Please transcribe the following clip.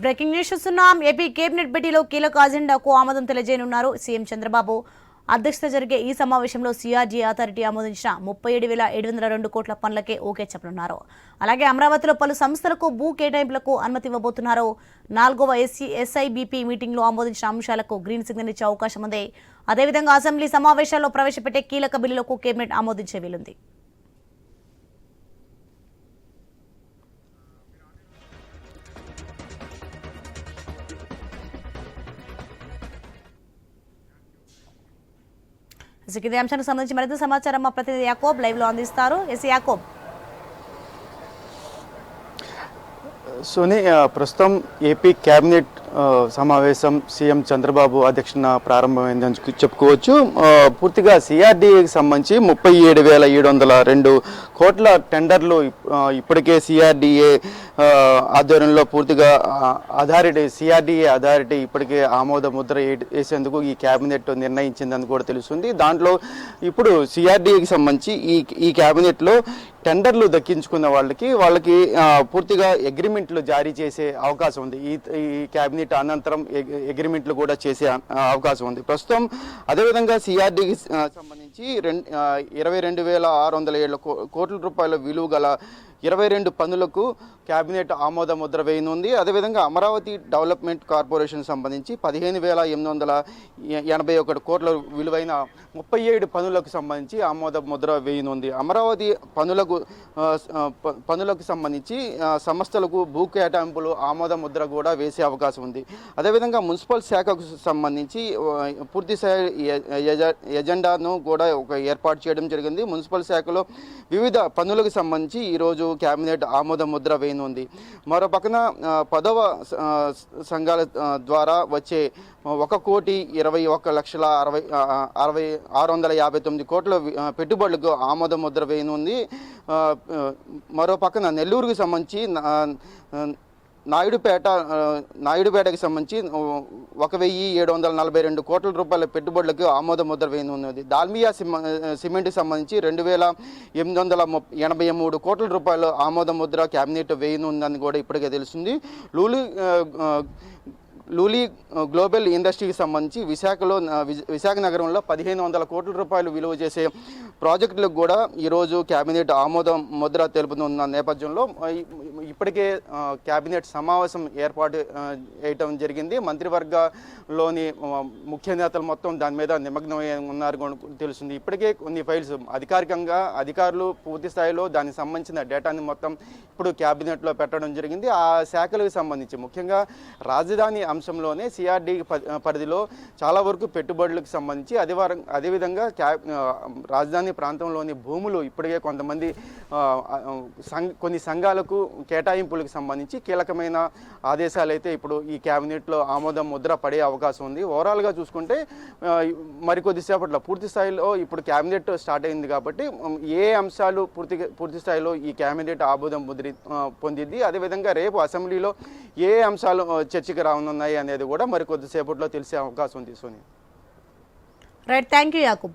Breaking news చూస్తున్నాం. AP cabinet భేటీలో కీలక అజెండాకు ఆమోదం తెలియజేయనున్నారు సీఎం చంద్రబాబు. అధ్యక్షత జరిగే ఈ సమావేశంలో సిఆర్డీ అథారిటీ ఆమోదించిన 37,702 కోట్ల పనులకే ఓకే చెప్పనున్నారు. అలాగే అమరావతిలో పలు సంస్థలకు భూ కేటాయింపులకు అనుమతి ఇవ్వబోతున్నారు. 4వ ఎస్ఐబిపి మీటింగ్లో ఆమోదించిన అంశాలకు గ్రీన్ సిగ్నల్ ఇచ్చే అవకాశం ఉంది. అదేవిధంగా అసెంబ్లీ సమావేశాల్లో ప్రవేశపెట్టే కీలక బిల్లులకు కేబినెట్ ఆమోదించే వీలుంది. ఇదే అంశానికి సంబంధించి మరింత సమాచారం మా ప్రతినిధి యాకోబ్ లైవ్ లో అందిస్తారు. యాకోబ్. సోని, ప్రస్తుతం ఏపీ కేబినెట్ సమావేశం సీఎం చంద్రబాబు అధ్యక్షన ప్రారంభమైందని చెప్పుకోవచ్చు. పూర్తిగా సిఆర్డీఏకి సంబంధించి 37,702 కోట్ల టెండర్లు ఇప్పటికే సిఆర్డీఏ ఆధ్వర్యంలో పూర్తిగా సిఆర్డీఏ అథారిటీ ఇప్పటికే ఆమోద ముద్ర వేసేందుకు ఈ కేబినెట్ నిర్ణయించిందని కూడా తెలుస్తుంది. దాంట్లో ఇప్పుడు సిఆర్డీఏకి సంబంధించి ఈ కేబినెట్లో టెండర్లు దక్కించుకున్న వాళ్ళకి పూర్తిగా అగ్రిమెంట్లు జారీ చేసే అవకాశం ఉంది. ఈ కేబినెట్ అనంతరం అగ్రిమెంట్లు కూడా చేసే అవకాశం ఉంది. ప్రస్తుతం అదేవిధంగా సిఆర్డీకి సంబంధించి 22,607 కోట్ల రూపాయల విలువ గల 22 పనులకు కేబినెట్ ఆమోద ముద్ర వేయనుంది. అదేవిధంగా అమరావతి డెవలప్మెంట్ కార్పొరేషన్ సంబంధించి 15,881 కోట్ల విలువైన 37 పనులకు సంబంధించి ఆమోద ముద్ర వేయనుంది. అమరావతి పనులకు సంబంధించి సంస్థలకు భూ కేటాయింపులు ఆమోద ముద్ర కూడా వేసే అవకాశం ఉంది. అదేవిధంగా మున్సిపల్ శాఖకు సంబంధించి పూర్తిస్థాయి ఎజెండాను కూడా ఏర్పాటు చేయడం జరిగింది. మున్సిపల్ శాఖలో వివిధ పనులకు సంబంధించి ఈరోజు కేబినెట్ ఆమోద ముద్ర వేయనుంది. మరో పక్కన 10వ సంఘాల ద్వారా వచ్చే 1,21,659 కోట్ల పెట్టుబడులకు ఆమోద ముద్ర వేయనుంది. మరో పక్కన నెల్లూరుకు సంబంధించి నాయుడుపేటకి సంబంధించి 1,742 కోట్ల రూపాయల పెట్టుబడులకు ఆమోద ముద్ర వేయనున్నది. దాల్మియా సిమెంట్కి సంబంధించి 2,883 కోట్ల రూపాయలు ఆమోద ముద్ర కేబినెట్ వేయనుందని కూడా ఇప్పటికే తెలుస్తుంది. లూలీ గ్లోబల్ ఇండస్ట్రీకి సంబంధించి విశాఖ నగరంలో 1,500 కోట్ల రూపాయలు విలువ చేసే ప్రాజెక్టులకు కూడా ఈరోజు కేబినెట్ ఆమోద ముద్ర తెలుపుతున్న నేపథ్యంలో ఇప్పటికే కేబినెట్ సమావేశం ఏర్పాటు చేయటం జరిగింది. మంత్రివర్గంలోని ముఖ్య నేతలు మొత్తం దాని మీద నిమగ్నమై ఉన్నారు తెలుస్తుంది. ఇప్పటికే కొన్ని ఫైల్స్ అధికారులు పూర్తి స్థాయిలో దానికి సంబంధించిన డేటాని మొత్తం ఇప్పుడు కేబినెట్లో పెట్టడం జరిగింది. ఆ శాఖలకు సంబంధించి ముఖ్యంగా రాజధాని అంశంలోనే సిఆర్డీ పరిధిలో చాలా వరకు పెట్టుబడులకు సంబంధించి అదేవిధంగా రాజధాని ప్రాంతంలోని భూములు ఇప్పటికే కొంతమంది కొన్ని సంఘాలకు కేటాయింపులకు సంబంధించి కీలకమైన ఆదేశాలు అయితే ఇప్పుడు ఈ కేబినెట్లో ఆమోదం ముద్ర పడే అవకాశం ఉంది. ఓవరాల్గా చూసుకుంటే మరికొద్దిసేపట్లో పూర్తి స్థాయిలో ఇప్పుడు కేబినెట్ స్టార్ట్ అయింది కాబట్టి ఏ అంశాలు పూర్తి స్థాయిలో ఈ కేబినెట్ ఆమోదం ముద్ర పొందింది, అదేవిధంగా రేపు అసెంబ్లీలో ఏ అంశాలు చర్చకు రానున్నాయి అనేది కూడా మరికొద్దిసేపట్లో తెలిసే అవకాశం ఉంది. Sonia. Right, thank you Yakub.